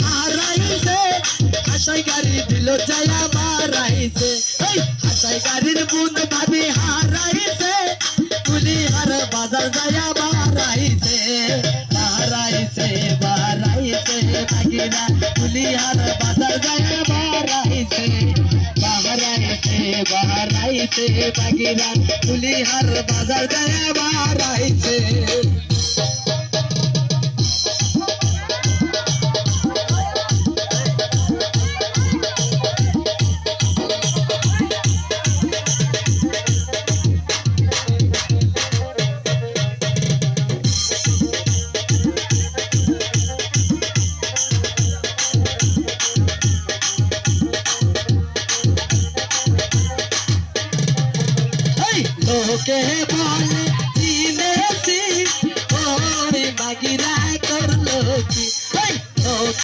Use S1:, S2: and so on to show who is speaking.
S1: হারাইছে হাসাই গাড়ি দিল যায়া মারাইছে হাসাই গাড়ির বুন ভাবি হারাইছে কুলিহার বাজার যায়া মারাইছে বারাইছে বারাইছে বাগিনা কুলিহার বাজার যায়া মারাইছে বারাইছে বারাইছে বাগিনা কুলিহার বাজার যায়া মারাইছে লোকে বলে